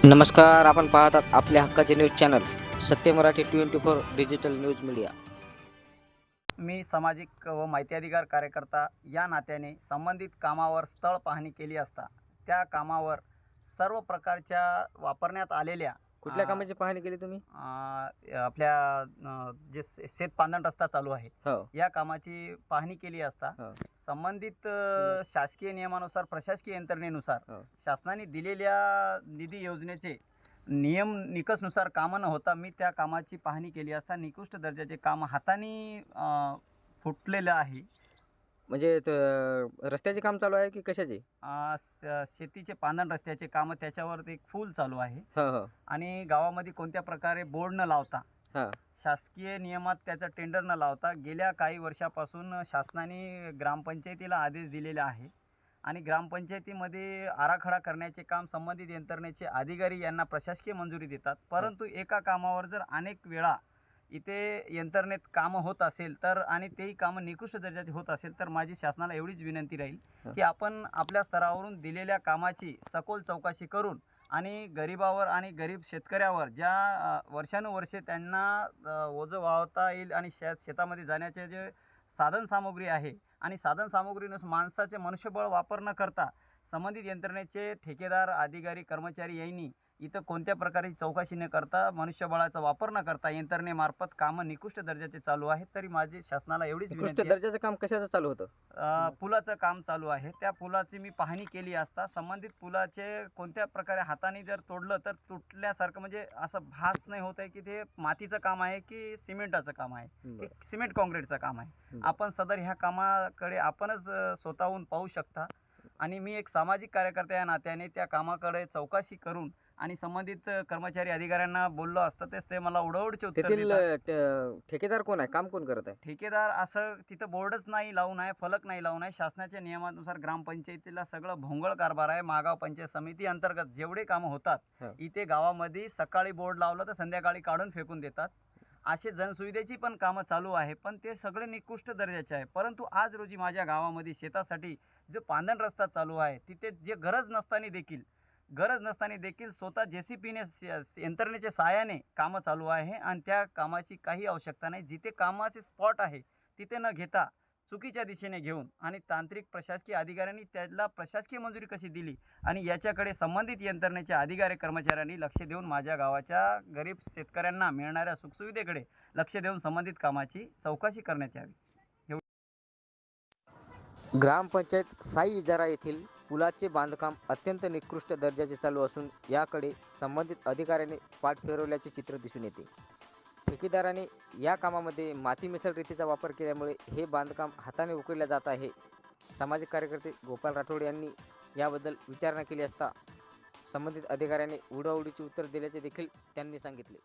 नमस्कार. आपण पाहतात आपल्या हक्काचे न्यूज चॅनल सत्य मराठी 24 डिजिटल न्यूज मीडिया. मी सामाजिक व माहिती अधिकार कार्यकर्ता या नात्याने संबंधित कामावर स्थळ पाहणी केली असता त्या कामावर सर्व प्रकारच्या वापरण्यात आलेल्या कुठल्या कामाची पाहणी केली तुम्ही? आपल्या जे शेत पांदण रस्ता चालू आहे हो. या कामाची पाहणी केली असता हो. संबंधित शासकीय नियमानुसार प्रशासकीय यंत्रणेनुसार हो. शासनाने दिलेल्या निधी योजनेचे नियम निकषनुसार कामं न होता मी त्या कामाची पाहणी केली असता निकृष्ट दर्जाचे काम हाताने फुटलेलं आहे. म्हणजे रस्त्याचे काम चालू आहे की कशाचे? शेतीचे पांदण रस्त्याचे कामं त्याच्यावर एक फूल चालू आहे हो हो. आणि गावामध्ये कोणत्या प्रकारे बोर्ड न लावता हां. शासकीय नियमात त्याचं टेंडर न लावता गेल्या काही वर्षापासून शासनाने ग्रामपंचायतीला आदेश दिलेले आहे आणि ग्रामपंचायतीमध्ये आराखडा करण्याचे काम संबंधित यंत्रणेचे अधिकारी यांना प्रशासकीय मंजुरी देतात. परंतु एका कामावर जर अनेक वेळा इथे यंत्रणेत कामं होत असेल तर आणि तेही कामं निकृष्ट दर्जाची होत असेल तर माझी शासनाला एवढीच विनंती राहील की आपण आपल्या स्तरावरून दिलेल्या कामाची सखोल चौकशी करून आणि गरिबावर आणि गरीब शेतकऱ्यावर ज्या वर्षानुवर्षे त्यांना ओझं वाहता येईल आणि शेतामध्ये जाण्याचे जे साधनसामुग्री आहे आणि साधनसामुग्रीनुसार माणसाचे मनुष्यबळ वापर न करता संबंधित यंत्रणेचे ठेकेदार अधिकारी कर्मचारी यांनी इथं कोणत्या प्रकारची चौकशी न करता मनुष्यबळाचा वापर न करता यंत्रणेमार्फत कामं निकृष्ट दर्जाचे चालू आहेत. तरी माझी शासनाला एवढीच निकृष्ट विनंती आहे. दर्जाचं काम कशाचं चालू होतं? पुलाचं काम चालू आहे. त्या पुलाची मी पाहणी केली असता संबंधित पुलाचे कोणत्या प्रकारे हाताने जर तोडलं तर तुटल्यासारखं म्हणजे असं भास नाही होत आहे की ते मातीचं काम आहे की सिमेंटाचं काम आहे की सिमेंट काँक्रीटचं काम आहे. आपण सदर ह्या कामाकडे आपणच स्वतःहून पाहू शकता आणि मी एक सामाजिक कार्यकर्ता या नात्याने त्या कामाकडे चौकशी करून आणि संबंधित कर्मचारी अधिकाऱ्यांना बोललो असतं तेच ते मला उडवडीचे उत्तर तेथील देतात. ठेकेदार कोण आहे? काम कोण करत आहे? ठेकेदार असं तिथं बोर्डच नाही लावून आहे, फलक नाही लावून आहे. शासनाच्या नियमानुसार ग्रामपंचायतीला सगळं भोंगळ कारभार आहे. मागाव पंचायत समिती अंतर्गत जेवढे कामं होतात हो. इथे गावामध्ये सकाळी बोर्ड लावलं तर संध्याकाळी काढून फेकून देतात. असे जनसुविधेची पण कामं चालू आहे पण ते सगळे निकृष्ट दर्जाचे आहे. परंतु आज रोजी माझ्या गावामध्ये शेतासाठी जो पांदण रस्ता चालू आहे तिथे जे गरज नसताना देखील स्वतः JCPने यंत्रणेच्या सहाय्याने कामं चालू आहे आणि त्या कामाची काही आवश्यकता नाही. जिथे कामाचे स्पॉट आहे तिथे न घेता चुकीच्या दिशेने घेऊन आणि तांत्रिक प्रशासकीय अधिकाऱ्यांनी त्याला प्रशासकीय मंजुरी कशी दिली आणि याच्याकडे संबंधित यंत्रणेच्या अधिकारी कर्मचाऱ्यांनी लक्ष देऊन माझ्या गावाच्या गरीब शेतकऱ्यांना मिळणाऱ्या सुखसुविधेकडे लक्ष देऊन संबंधित कामाची चौकशी करण्यात यावी. ग्रामपंचायत साई इजारा येथील पुलाचे बांधकाम अत्यंत निकृष्ट दर्जाचे चालू असून याकडे संबंधित अधिकाऱ्याने पाठ फिरवल्याचे चित्र दिसून येते. ठेकेदाराने या कामामध्ये माती मिसळ रीतीचा वापर केल्यामुळे हे बांधकाम हाताने उकळले जात आहे. सामाजिक कार्यकर्ते गोपाल राठोड यांनी याबद्दल विचारणा केली असता संबंधित अधिकाऱ्याने उडवाउडीचे उत्तर दिल्याचे देखील त्यांनी सांगितले.